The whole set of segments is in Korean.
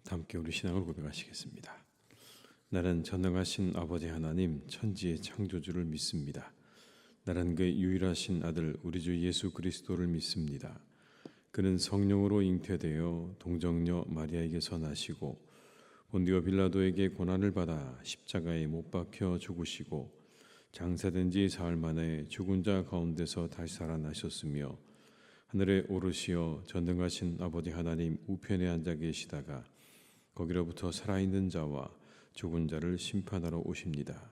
함께 우리 신앙을 고백하시겠습니다. 나는 전능하신 아버지 하나님 천지의 창조주를 믿습니다. 나는 그의 유일하신 아들 우리 주 예수 그리스도를 믿습니다. 그는 성령으로 잉태되어 동정녀 마리아에게서 나시고 본디오 빌라도에게 고난을 받아 십자가에 못 박혀 죽으시고 장사된 지 사흘 만에 죽은 자 가운데서 다시 살아나셨으며 하늘에 오르시어 전능하신 아버지 하나님 우편에 앉아 계시다가 거기로부터 살아있는 자와 죽은 자를 심판하러 오십니다.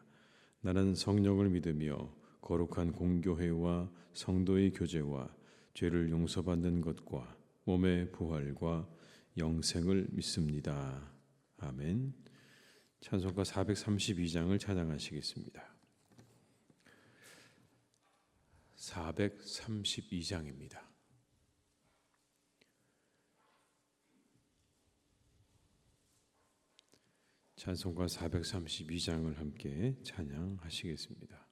나는 성령을 믿으며 거룩한 공교회와 성도의 교제와 죄를 용서받는 것과 몸의 부활과 영생을 믿습니다. 아멘. 찬송가 432장을 찬양하시겠습니다. 432장입니다. 찬송가 432장을 함께 찬양하시겠습니다.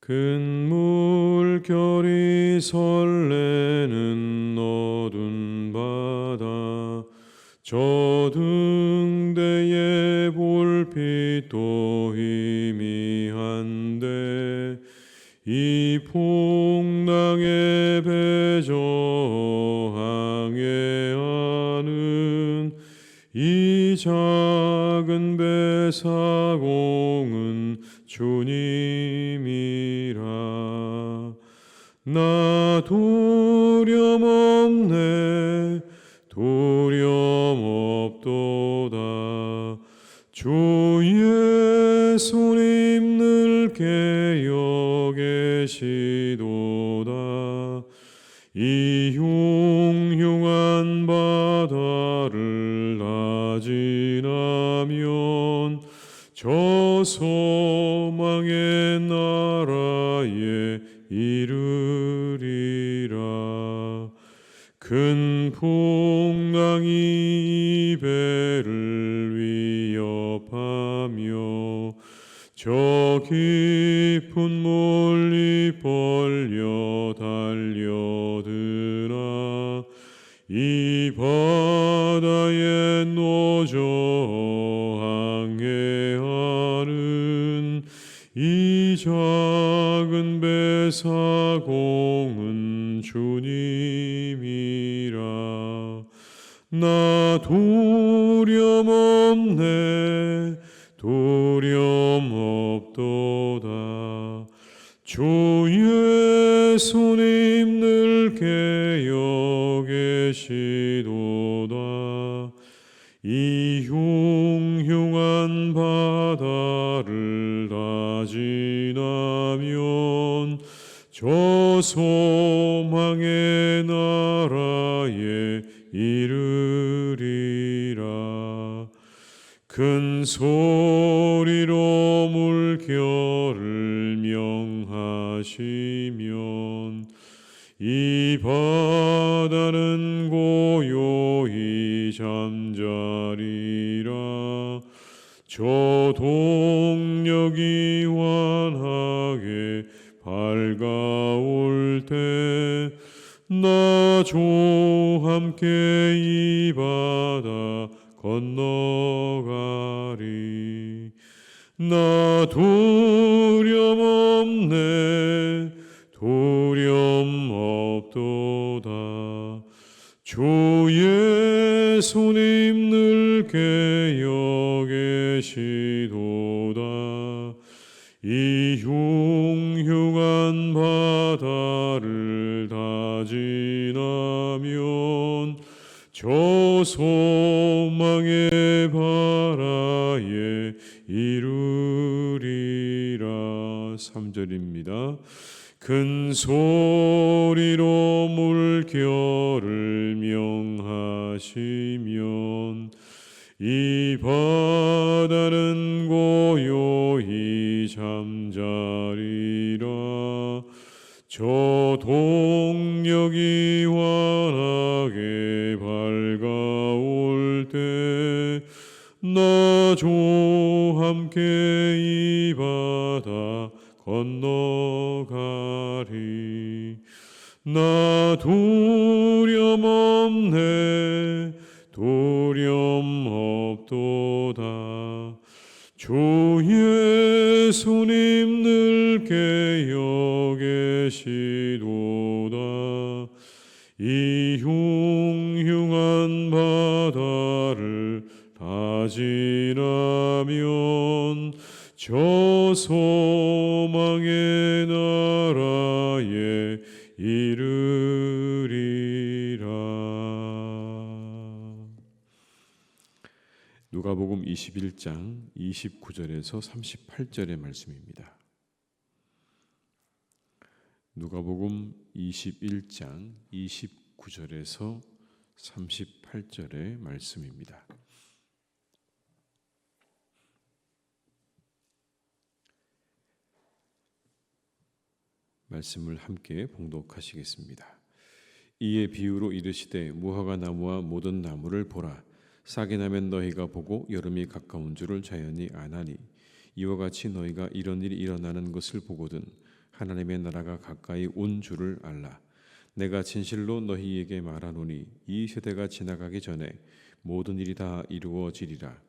큰 물결이 설레는 어두운 바다 저 등대의 볼빛도 희미한데 이 풍랑의 배 저항해하는 이 작은 배 사공은 주님이라. 나 두려움 없네 두려움 없도다. 주 예수님 늘 깨어 계시도다. 이 흉흉한 바다를 나 지나면 저 소망의 나라에 이르리라. 큰 풍랑이 이 배를 위협하며 저 깊은 물이 벌려 달려드나 이 바다에 노저 항해하는 이 작은 배 사공은 주님이라. 나 두려움 없네 두려움 없도다. 주 예수님 늘 깨어 계시도다. 이 흉흉한 바다를 다 지나면 저 소망의 나라에 이르리라. 큰 소리로 물결을 명하시면 이 바다는 고요히 잠자리라. 저 동력이 환하게 밝아올 때 나 주 함께 이 바다 건너가리. 나 두려움 없네 두려움 없도다. 주 예수님 늘 깨어 계시도다. 이 흉흉한 바다를 다 지나면 저 소망의 바다에 이르리라. 3절입니다. 큰 소리로 물결을 명하시면 이 바다는 고요히 잠자리라. 저 동력이 환하게 밝아올 때 나 주 함께 이 바다 건너가리. 나 두려움 없네 두려움 없도다. 주의 손님 늘 깨어 계시도다. 이 흉흉한 바다를 다 지나면 저 소망의 나라에 이르리라. 누가복음 21장 29절에서 38절의 말씀입니다. 누가복음 21장 29절에서 38절의 말씀입니다. 말씀을 함께 봉독하시겠습니다. 이에 비유로 이르시되 무화과 나무와 모든 나무를 보라. 싹이 나면 너희가 보고 여름이 가까운 줄을 자연히 아나니 이와 같이 너희가 이런 일이 일어나는 것을 보거든 하나님의 나라가 가까이 온 줄을 알라. 내가 진실로 너희에게 말하노니 이 세대가 지나가기 전에 모든 일이 다 이루어지리라.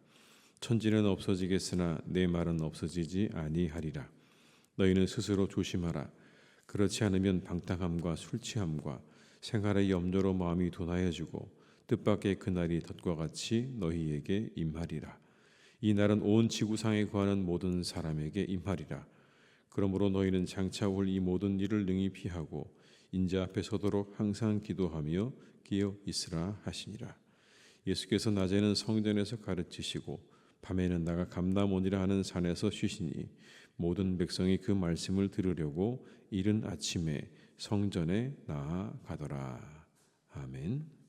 천지는 없어지겠으나 내 말은 없어지지 아니하리라. 너희는 스스로 조심하라. 그렇지 않으면 방탕함과 술취함과 생활의 염려로 마음이 둔하여지고 뜻밖의 그날이 덫과 같이 너희에게 임하리라. 이 날은 온 지구상에 거하는 모든 사람에게 임하리라. 그러므로 너희는 장차 올 이 모든 일을 능히 피하고 인자 앞에 서도록 항상 기도하며 깨어 있으라 하시니라. 예수께서 낮에는 성전에서 가르치시고 밤에는 나가 감람원이라 하는 산에서 쉬시니 모든 백성이 그 말씀을 들으려고 이른 아침에 성전에 나아가더라. 아멘.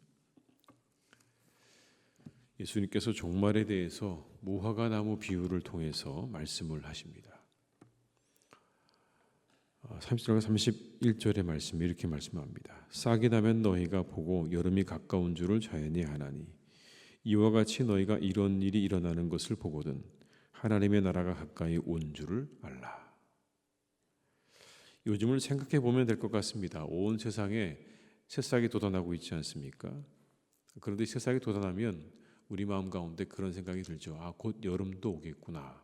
예수님께서 종말에 대해서 무화과 나무 비유를 통해서 말씀을 하십니다. 30절과 31절의 말씀이 이렇게 말씀합니다. 싹이 나면 너희가 보고 여름이 가까운 줄을 자연히 아나니 이와 같이 너희가 이런 일이 일어나는 것을 보거든 하나님의 나라가 가까이 온 줄을 알라. 요즘을 생각해 보면 될 것 같습니다. 온 세상에 새싹이 돋아나고 있지 않습니까? 그런데 새싹이 돋아나면 우리 마음 가운데 그런 생각이 들죠. 곧 여름도 오겠구나.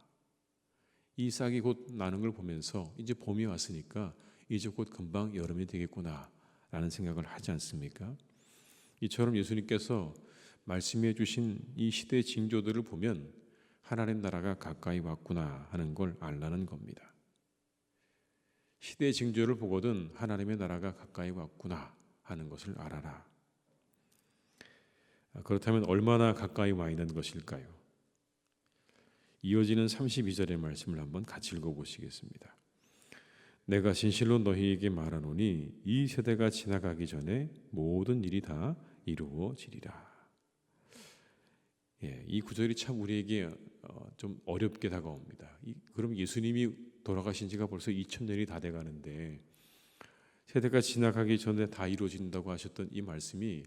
이 싹이 곧 나는 걸 보면서 이제 봄이 왔으니까 이제 곧 금방 여름이 되겠구나 라는 생각을 하지 않습니까? 이처럼 예수님께서 말씀해 주신 이 시대의 징조들을 보면 하나님 나라가 가까이 왔구나 하는 걸 알라는 겁니다. 시대의 징조를 보거든 하나님의 나라가 가까이 왔구나 하는 것을 알아라. 그렇다면 얼마나 가까이 와 있는 것일까요? 이어지는 32절의 말씀을 한번 같이 읽어보시겠습니다. 내가 진실로 너희에게 말하노니 이 세대가 지나가기 전에 모든 일이 다 이루어지리라. 이 구절이 참 우리에게 좀 어렵게 다가옵니다. 그럼 예수님이 돌아가신 지가 벌써 2000년이 다 돼가는데 세대가 지나가기 전에 다 이루어진다고 하셨던 이 말씀이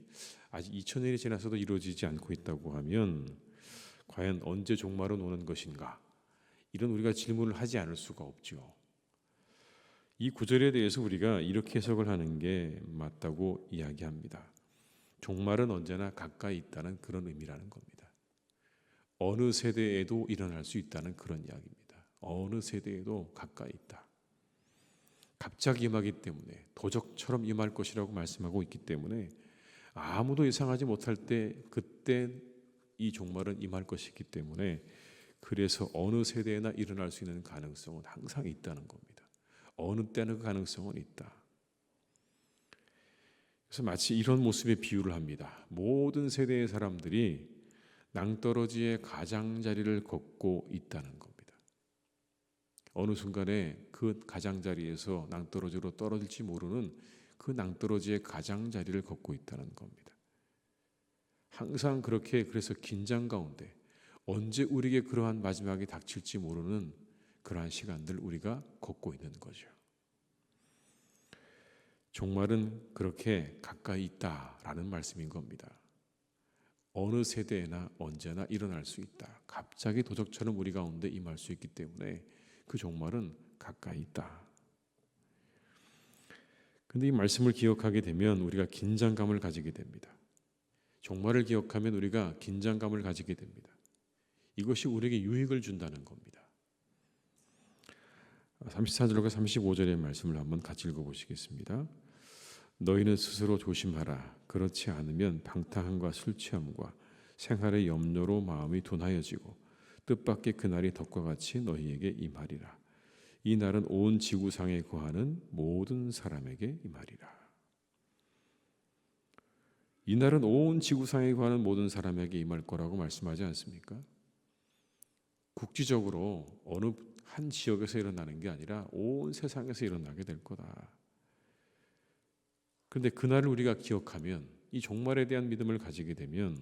아직 2000년이 지나서도 이루어지지 않고 있다고 하면 과연 언제 종말은 오는 것인가? 이런 우리가 질문을 하지 않을 수가 없죠. 이 구절에 대해서 우리가 이렇게 해석을 하는 게 맞다고 이야기합니다. 종말은 언제나 가까이 있다는 그런 의미라는 겁니다. 어느 세대에도 일어날 수 있다는 그런 이야기입니다. 어느 세대에도 가까이 있다. 갑자기 임하기 때문에 도적처럼 임할 것이라고 말씀하고 있기 때문에 아무도 예상하지 못할 때 그때 이 종말은 임할 것이기 때문에 그래서 어느 세대에나 일어날 수 있는 가능성은 항상 있다는 겁니다. 어느 때는 그 가능성은 있다. 그래서 마치 이런 모습의 비유를 합니다. 모든 세대의 사람들이 낭떠러지의 가장자리를 걷고 있다는 겁니다. 어느 순간에 그 가장자리에서 낭떠러지로 떨어질지 모르는 그 낭떠러지의 가장자리를 걷고 있다는 겁니다. 항상 그렇게 그래서 긴장 가운데 언제 우리에게 그러한 마지막이 닥칠지 모르는 그러한 시간들 우리가 걷고 있는 거죠. 종말은 그렇게 가까이 있다라는 말씀인 겁니다. 어느 세대에나 언제나 일어날 수 있다. 갑자기 도적처럼 우리 가운데 임할 수 있기 때문에 그 종말은 가까이 있다. 그런데 이 말씀을 기억하게 되면 우리가 긴장감을 가지게 됩니다. 종말을 기억하면 우리가 긴장감을 가지게 됩니다. 이것이 우리에게 유익을 준다는 겁니다. 34절과 35절의 말씀을 한번 같이 읽어보시겠습니다. 너희는 스스로 조심하라. 그렇지 않으면 방탕함과 술 취함과 생활의 염려로 마음이 둔하여지고 뜻밖의 그날이 덕과 같이 너희에게 임하리라. 이 날은 온 지구상에 거하는 모든 사람에게 임하리라. 이 날은 온 지구상에 거하는 모든 사람에게 임할 거라고 말씀하지 않습니까? 국지적으로 어느 한 지역에서 일어나는 게 아니라 온 세상에서 일어나게 될 거다. 그런데 그날을 우리가 기억하면, 이 종말에 대한 믿음을 가지게 되면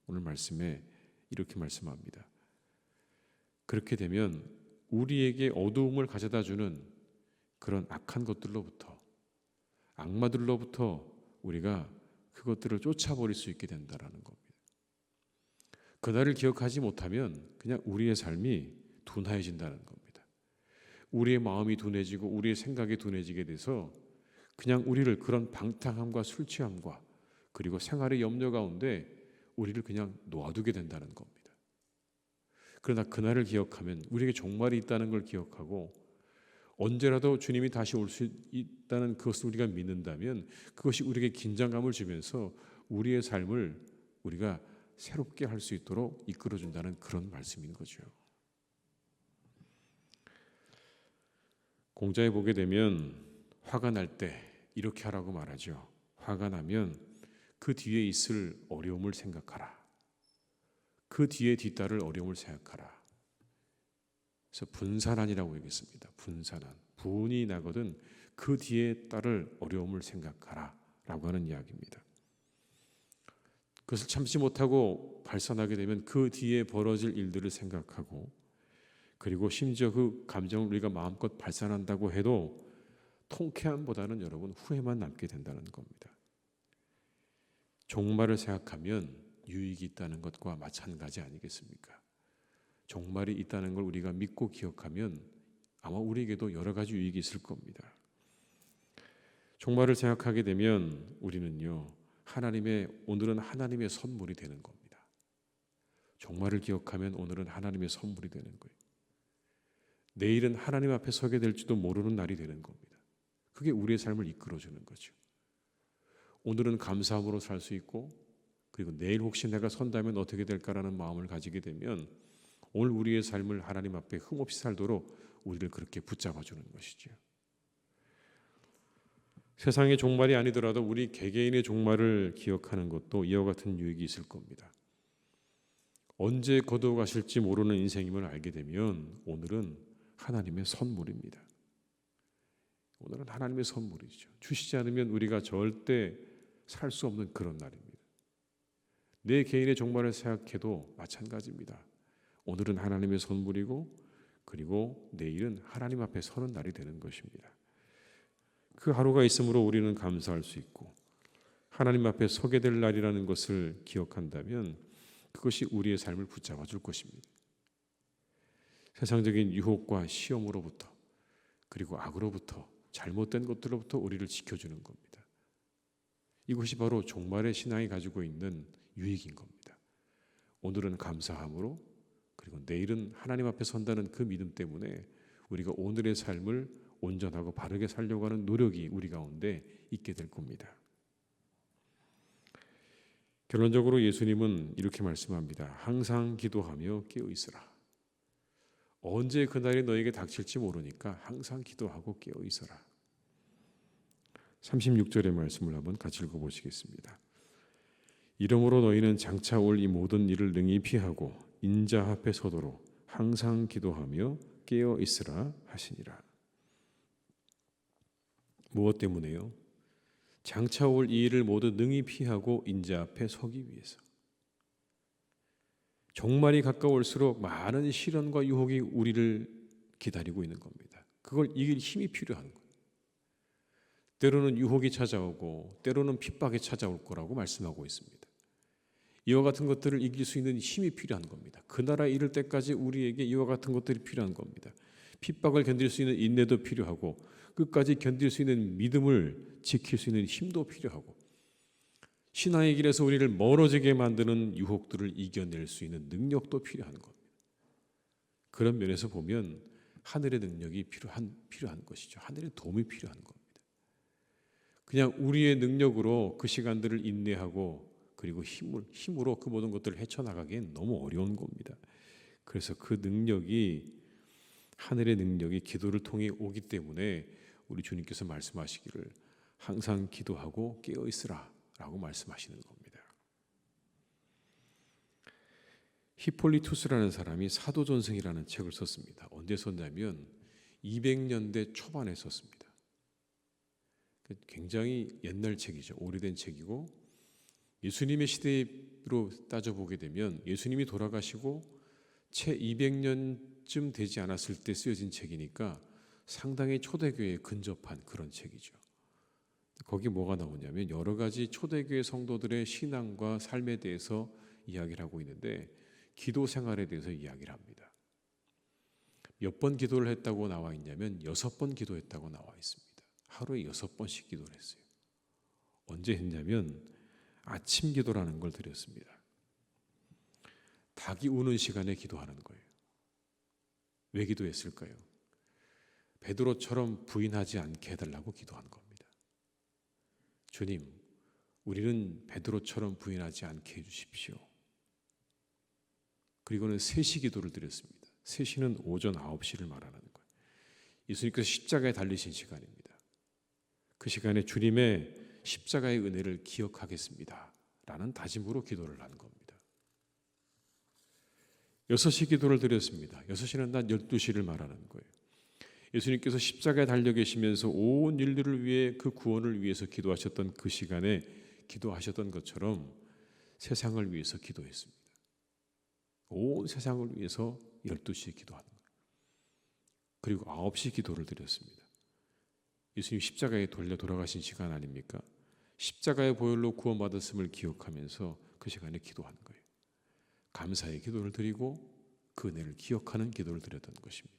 오늘 말씀에 이렇게 말씀합니다. 그렇게 되면 우리에게 어두움을 가져다 주는 그런 악한 것들로부터, 악마들로부터 우리가 그것들을 쫓아버릴 수 있게 된다라는 겁니다. 그날을 기억하지 못하면 그냥 우리의 삶이 둔해진다는 겁니다. 우리의 마음이 둔해지고 우리의 생각이 둔해지게 돼서 그냥 우리를 그런 방탕함과 술 취함과 그리고 생활의 염려 가운데 우리를 그냥 놓아두게 된다는 겁니다. 그러나 그날을 기억하면, 우리에게 종말이 있다는 걸 기억하고 언제라도 주님이 다시 올 수 있다는 그것을 우리가 믿는다면 그것이 우리에게 긴장감을 주면서 우리의 삶을 우리가 새롭게 할 수 있도록 이끌어준다는 그런 말씀인 거죠. 공자에 보게 되면 화가 날 때 이렇게 하라고 말하죠. 화가 나면 그 뒤에 있을 어려움을 생각하라. 그 뒤에 뒤따를 어려움을 생각하라. 그래서 분산한이라고 얘기했습니다. 분산한. 분이 나거든 그 뒤에 따를 어려움을 생각하라 라고 하는 이야기입니다. 그것을 참지 못하고 발산하게 되면 그 뒤에 벌어질 일들을 생각하고, 그리고 심지어 그 감정을 우리가 마음껏 발산한다고 해도 통쾌함보다는 여러분 후회만 남게 된다는 겁니다. 종말을 생각하면 유익이 있다는 것과 마찬가지 아니겠습니까? 종말이 있다는 걸 우리가 믿고 기억하면 아마 우리에게도 여러 가지 유익이 있을 겁니다. 종말을 생각하게 되면 우리는요, 오늘은 하나님의 선물이 되는 겁니다. 종말을 기억하면 오늘은 하나님의 선물이 되는 거예요. 내일은 하나님 앞에 서게 될지도 모르는 날이 되는 겁니다. 그게 우리의 삶을 이끌어주는 거죠. 오늘은 감사함으로 살 수 있고, 그리고 내일 혹시 내가 선다면 어떻게 될까라는 마음을 가지게 되면 오늘 우리의 삶을 하나님 앞에 흠없이 살도록 우리를 그렇게 붙잡아주는 것이죠. 세상의 종말이 아니더라도 우리 개개인의 종말을 기억하는 것도 이와 같은 유익이 있을 겁니다. 언제 거두어가실지 모르는 인생임을 알게 되면 오늘은 하나님의 선물입니다. 오늘은 하나님의 선물이죠. 주시지 않으면 우리가 절대 살 수 없는 그런 날입니다. 내 개인의 종말을 생각해도 마찬가지입니다. 오늘은 하나님의 선물이고, 그리고 내일은 하나님 앞에 서는 날이 되는 것입니다. 그 하루가 있으므로 우리는 감사할 수 있고, 하나님 앞에 서게 될 날이라는 것을 기억한다면 그것이 우리의 삶을 붙잡아 줄 것입니다. 세상적인 유혹과 시험으로부터, 그리고 악으로부터, 잘못된 것들로부터 우리를 지켜주는 겁니다. 이것이 바로 종말의 신앙이 가지고 있는 유익인 겁니다. 오늘은 감사함으로, 그리고 내일은 하나님 앞에 선다는 그 믿음 때문에 우리가 오늘의 삶을 온전하고 바르게 살려고 하는 노력이 우리 가운데 있게 될 겁니다. 결론적으로 예수님은 이렇게 말씀합니다. 항상 기도하며 깨어 있으라. 언제 그날이 너에게 닥칠지 모르니까 항상 기도하고 깨어 있어라. 36절의 말씀을 한번 같이 읽어보시겠습니다. 이러므로 너희는 장차 올 이 모든 일을 능히 피하고 인자 앞에 서도록 항상 기도하며 깨어 있으라 하시니라. 무엇 때문에요? 장차 올 이 일을 모두 능히 피하고 인자 앞에 서기 위해서. 종말이 가까울수록 많은 시련과 유혹이 우리를 기다리고 있는 겁니다. 그걸 이길 힘이 필요한 거예요. 때로는 유혹이 찾아오고 때로는 핍박이 찾아올 거라고 말씀하고 있습니다. 이와 같은 것들을 이길 수 있는 힘이 필요한 겁니다. 그 나라에 이를 때까지 우리에게 이와 같은 것들이 필요한 겁니다. 핍박을 견딜 수 있는 인내도 필요하고 끝까지 견딜 수 있는 믿음을 지킬 수 있는 힘도 필요하고 신앙의 길에서 우리를 멀어지게 만드는 유혹들을 이겨낼 수 있는 능력도 필요한 겁니다. 그런 면에서 보면 하늘의 능력이 필요한 것이죠. 하늘의 도움이 필요한 겁니다. 그냥 우리의 능력으로 그 시간들을 인내하고 그리고 힘으로 그 모든 것들을 헤쳐나가기엔 너무 어려운 겁니다. 그래서 그 능력이, 하늘의 능력이 기도를 통해 오기 때문에 우리 주님께서 말씀하시기를 항상 기도하고 깨어 있으라 라고 말씀하시는 겁니다. 히폴리투스라는 사람이 사도전승이라는 책을 썼습니다. 언제 썼냐면 200년대 초반에 썼습니다. 굉장히 옛날 책이죠. 오래된 책이고, 예수님의 시대로 따져보게 되면 예수님이 돌아가시고 채 200년쯤 되지 않았을 때 쓰여진 책이니까 상당히 초대교회에 근접한 그런 책이죠. 거기 뭐가 나오냐면 여러 가지 초대교회 성도들의 신앙과 삶에 대해서 이야기를 하고 있는데, 기도 생활에 대해서 이야기를 합니다. 몇 번 기도를 했다고 나와 있냐면 6번 기도했다고 나와 있습니다. 하루에 6번씩 기도를 했어요. 언제 했냐면 아침 기도라는 걸 드렸습니다. 닭이 우는 시간에 기도하는 거예요. 왜 기도했을까요? 베드로처럼 부인하지 않게 해달라고 기도한 겁니다. 주님, 우리는 베드로처럼 부인하지 않게 해주십시오. 그리고는 3시 기도를 드렸습니다. 3시는 오전 9시를 말하는 거예요. 예수님께서 십자가에 달리신 시간입니다. 그 시간에 주님의 십자가의 은혜를 기억하겠습니다 라는 다짐으로 기도를 한 겁니다. 6시 기도를 드렸습니다. 6시는 낮 12시를 말하는 거예요. 예수님께서 십자가에 달려 계시면서 온 인류를 위해 그 구원을 위해서 기도하셨던 그 시간에 기도하셨던 것처럼 세상을 위해서 기도했습니다. 온 세상을 위해서 12시에 기도하는 거예요. 그리고 9시 기도를 드렸습니다. 예수님 십자가에 돌아가신 시간 아닙니까? 십자가의 보혈로 구원받았음을 기억하면서 그 시간에 기도하는 거예요. 감사의 기도를 드리고 그 은혜를 기억하는 기도를 드렸던 것입니다.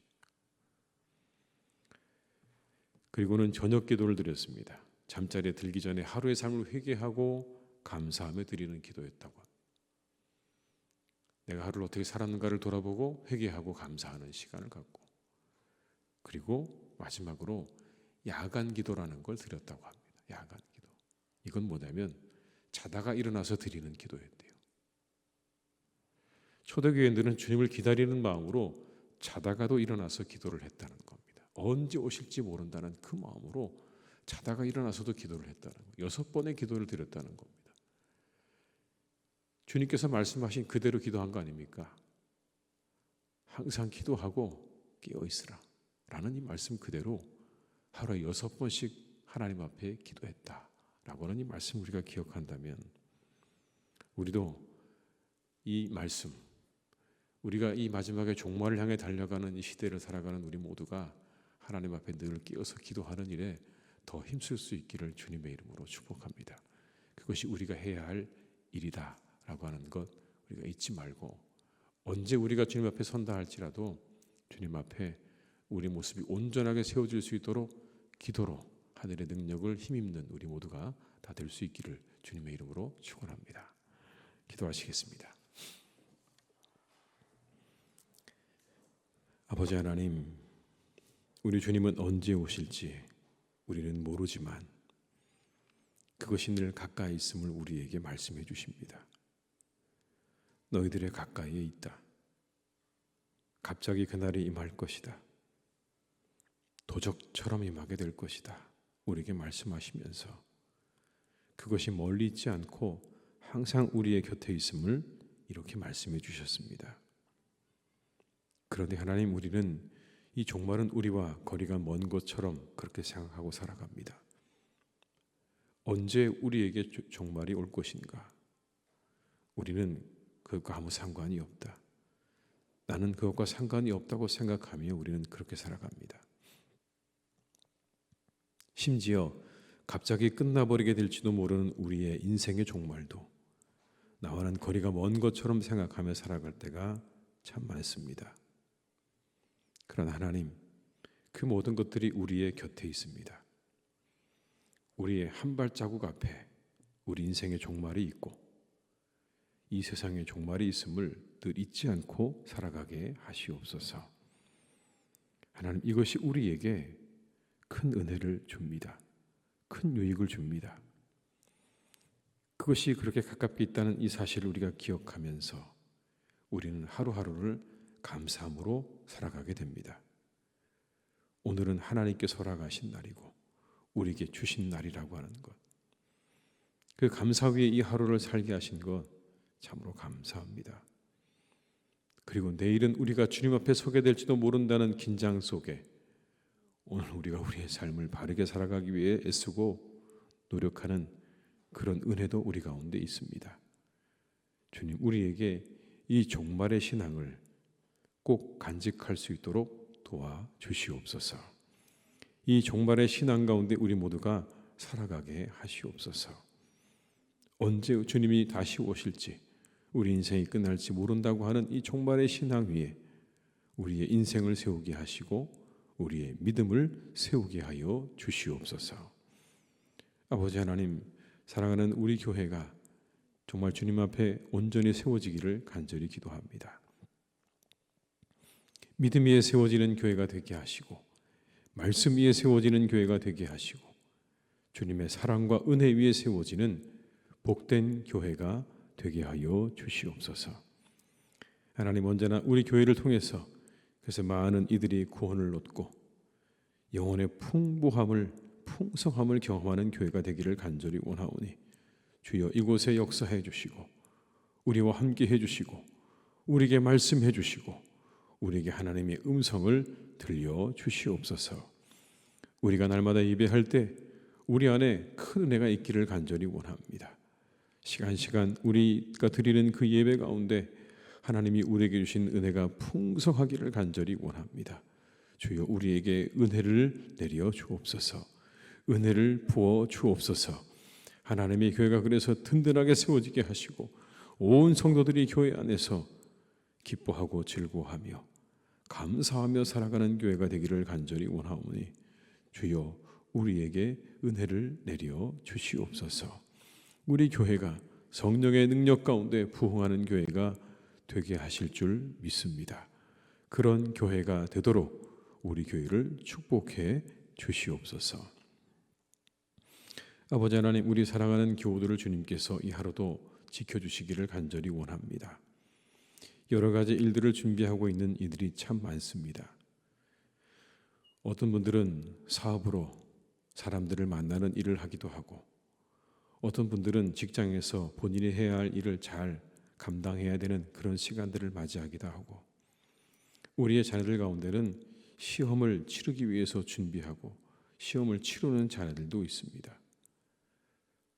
그리고는 저녁 기도를 드렸습니다. 잠자리에 들기 전에 하루의 삶을 회개하고 감사하며 드리는 기도였다고 합니다. 내가 하루를 어떻게 살았는가를 돌아보고 회개하고 감사하는 시간을 갖고, 그리고 마지막으로 야간 기도라는 걸 드렸다고 합니다. 야간 기도. 이건 뭐냐면 자다가 일어나서 드리는 기도였대요. 초대교회들은 주님을 기다리는 마음으로 자다가도 일어나서 기도를 했다는 겁니다. 언제 오실지 모른다는 그 마음으로 자다가 일어나서도 기도를 했다는 거예요. 6번의 기도를 드렸다는 겁니다. 주님께서 말씀하신 그대로 기도한 거 아닙니까? 항상 기도하고 깨어 있으라 라는 이 말씀 그대로 하루에 6번씩 하나님 앞에 기도했다라고 하는 이 말씀 우리가 기억한다면, 우리도 이 말씀, 우리가 이 마지막에 종말을 향해 달려가는 이 시대를 살아가는 우리 모두가 하나님 앞에 늘 깨어서 기도하는 일에 더 힘쓸 수 있기를 주님의 이름으로 축복합니다. 그것이 우리가 해야 할 일이다 라고 하는 것 우리가 잊지 말고, 언제 우리가 주님 앞에 선다 할지라도 주님 앞에 우리 모습이 온전하게 세워질 수 있도록 기도로 하늘의 능력을 힘입는 우리 모두가 다 될 수 있기를 주님의 이름으로 축원합니다. 기도하시겠습니다. 아버지 하나님, 우리 주님은 언제 오실지 우리는 모르지만 그것이 늘 가까이 있음을 우리에게 말씀해 주십니다. 너희들의 가까이에 있다. 갑자기 그날이 임할 것이다. 도적처럼 임하게 될 것이다. 우리에게 말씀하시면서 그것이 멀리 있지 않고 항상 우리의 곁에 있음을 이렇게 말씀해 주셨습니다. 그런데 하나님, 우리는 이 종말은 우리와 거리가 먼 것처럼 그렇게 생각하고 살아갑니다. 언제 우리에게 종말이 올 것인가? 우리는 그것과 아무 상관이 없다. 나는 그것과 상관이 없다고 생각하며 우리는 그렇게 살아갑니다. 심지어 갑자기 끝나버리게 될지도 모르는 우리의 인생의 종말도 나와는 거리가 먼 것처럼 생각하며 살아갈 때가 참 많습니다. 그러나 하나님, 그 모든 것들이 우리의 곁에 있습니다. 우리의 한 발자국 앞에, 우리 인생의 종말이 있고 이 세상에 종말이 있음을 늘 잊지 않고 살아가게 하시옵소서. 하나님, 이것이 우리에게 큰 은혜를 줍니다. 큰 유익을 줍니다. 그것이 그렇게 가깝게 있다는 이 사실을 우리가 기억하면서 우리는 하루하루를 감사함으로 살아가게 됩니다. 오늘은 하나님께서 허락하신 날이고 우리에게 주신 날이라고 하는 것, 그 감사 위에 이 하루를 살게 하신 것 참으로 감사합니다. 그리고 내일은 우리가 주님 앞에 서게 될지도 모른다는 긴장 속에 오늘 우리가 우리의 삶을 바르게 살아가기 위해 애쓰고 노력하는 그런 은혜도 우리 가운데 있습니다. 주님, 우리에게 이 종말의 신앙을 꼭 간직할 수 있도록 도와주시옵소서. 이 종말의 신앙 가운데 우리 모두가 살아가게 하시옵소서. 언제 주님이 다시 오실지, 우리 인생이 끝날지 모른다고 하는 이 종말의 신앙 위에 우리의 인생을 세우게 하시고 우리의 믿음을 세우게 하여 주시옵소서. 아버지 하나님, 사랑하는 우리 교회가 정말 주님 앞에 온전히 세워지기를 간절히 기도합니다. 믿음 위에 세워지는 교회가 되게 하시고 말씀 위에 세워지는 교회가 되게 하시고 주님의 사랑과 은혜 위에 세워지는 복된 교회가 되게 하여 주시옵소서. 하나님, 언제나 우리 교회를 통해서 그래서 많은 이들이 구원을 얻고 영혼의 풍성함을 경험하는 교회가 되기를 간절히 원하오니 주여 이곳에 역사해 주시고 우리와 함께 해 주시고 우리에게 말씀해 주시고 우리에게 하나님의 음성을 들려 주시옵소서. 우리가 날마다 예배할 때 우리 안에 큰 은혜가 있기를 간절히 원합니다. 시간 우리가 드리는 그 예배 가운데 하나님이 우리에게 주신 은혜가 풍성하기를 간절히 원합니다. 주여 우리에게 은혜를 내려 주옵소서. 은혜를 부어 주옵소서. 하나님의 교회가 그래서 든든하게 세워지게 하시고 온 성도들이 교회 안에서 기뻐하고 즐거워하며 감사하며 살아가는 교회가 되기를 간절히 원하오니 주여 우리에게 은혜를 내려 주시옵소서. 우리 교회가 성령의 능력 가운데 부흥하는 교회가 되게 하실 줄 믿습니다. 그런 교회가 되도록 우리 교회를 축복해 주시옵소서. 아버지 하나님, 우리 사랑하는 교우들을 주님께서 이 하루도 지켜주시기를 간절히 원합니다. 여러 가지 일들을 준비하고 있는 이들이 참 많습니다. 어떤 분들은 사업으로 사람들을 만나는 일을 하기도 하고 어떤 분들은 직장에서 본인이 해야 할 일을 잘 감당해야 되는 그런 시간들을 맞이하기도 하고 우리의 자녀들 가운데는 시험을 치르기 위해서 준비하고 시험을 치르는 자녀들도 있습니다.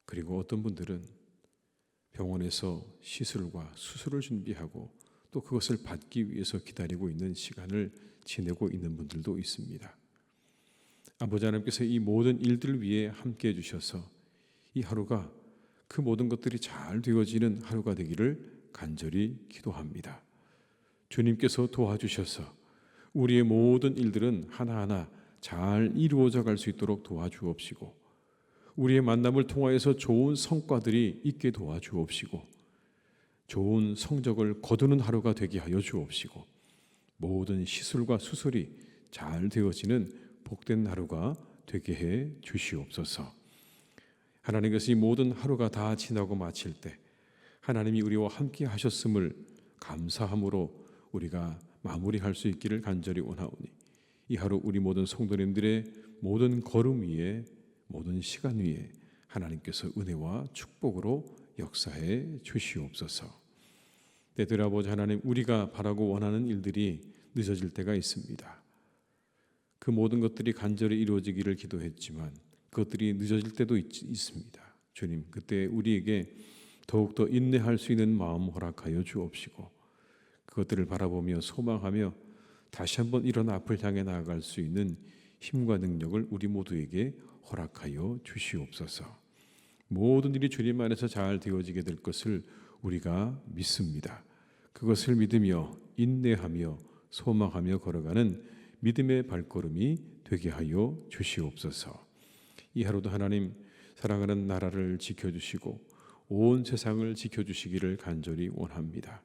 그리고 어떤 분들은 병원에서 시술과 수술을 준비하고 또 그것을 받기 위해서 기다리고 있는 시간을 지내고 있는 분들도 있습니다. 아버지 하나님께서 이 모든 일들 위해 함께해 주셔서 이 하루가 그 모든 것들이 잘 되어지는 하루가 되기를 간절히 기도합니다. 주님께서 도와주셔서 우리의 모든 일들은 하나하나 잘 이루어져 갈 수 있도록 도와주옵시고 우리의 만남을 통하여서 좋은 성과들이 있게 도와주옵시고 좋은 성적을 거두는 하루가 되게 하여 주옵시고 모든 시술과 수술이 잘 되어지는 복된 하루가 되게 해 주시옵소서. 하나님께서 이 모든 하루가 다 지나고 마칠 때 하나님이 우리와 함께 하셨음을 감사함으로 우리가 마무리할 수 있기를 간절히 원하오니 이 하루 우리 모든 성도님들의 모든 걸음 위에 모든 시간 위에 하나님께서 은혜와 축복으로 역사해 주시옵소서. 때들 아버지 하나님, 우리가 바라고 원하는 일들이 늦어질 때가 있습니다. 그 모든 것들이 간절히 이루어지기를 기도했지만 그것들이 늦어질 때도 있습니다. 주님, 그때 우리에게 더욱더 인내할 수 있는 마음 허락하여 주옵시고 그것들을 바라보며 소망하며 다시 한번 일어나 앞을 향해 나아갈 수 있는 힘과 능력을 우리 모두에게 허락하여 주시옵소서. 모든 일이 주님 안에서 잘 되어지게 될 것을 우리가 믿습니다. 그것을 믿으며 인내하며 소망하며 걸어가는 믿음의 발걸음이 되게 하여 주시옵소서. 이 하루도 하나님, 사랑하는 나라를 지켜주시고 온 세상을 지켜주시기를 간절히 원합니다.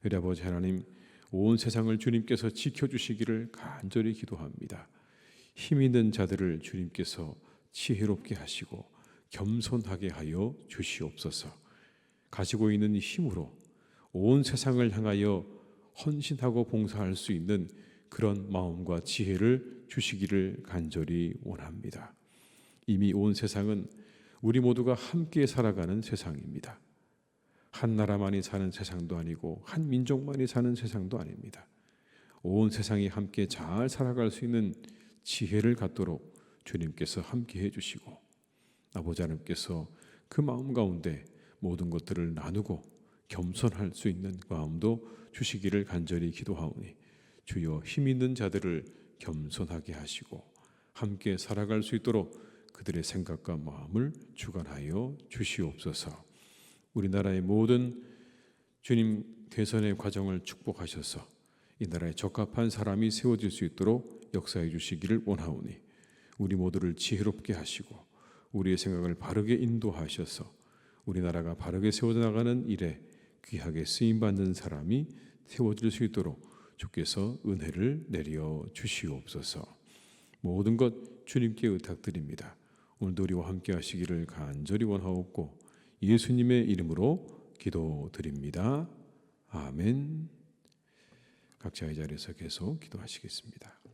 우리 아버지 하나님, 온 세상을 주님께서 지켜주시기를 간절히 기도합니다. 힘 있는 자들을 주님께서 지혜롭게 하시고 겸손하게 하여 주시옵소서. 가지고 있는 힘으로 온 세상을 향하여 헌신하고 봉사할 수 있는 그런 마음과 지혜를 주시기를 간절히 원합니다. 이미 온 세상은 우리 모두가 함께 살아가는 세상입니다. 한 나라만이 사는 세상도 아니고 한 민족만이 사는 세상도 아닙니다. 온 세상이 함께 잘 살아갈 수 있는 지혜를 갖도록 주님께서 함께 해주시고 아버지 하나님께서 그 마음 가운데 모든 것들을 나누고 겸손할 수 있는 마음도 주시기를 간절히 기도하오니 주여 힘 있는 자들을 겸손하게 하시고 함께 살아갈 수 있도록 그들의 생각과 마음을 주관하여 주시옵소서. 우리나라의 모든 주님 개선의 과정을 축복하셔서 이 나라에 적합한 사람이 세워질 수 있도록 역사해 주시기를 원하오니 우리 모두를 지혜롭게 하시고 우리의 생각을 바르게 인도하셔서 우리나라가 바르게 세워져 나가는 일에 귀하게 쓰임받는 사람이 세워질 수 있도록 주께서 은혜를 내려 주시옵소서. 모든 것 주님께 의탁드립니다. 오늘도 우리와 함께 하시기를 간절히 원하옵고 예수님의 이름으로 기도드립니다. 아멘. 각자의 자리에서 계속 기도하시겠습니다.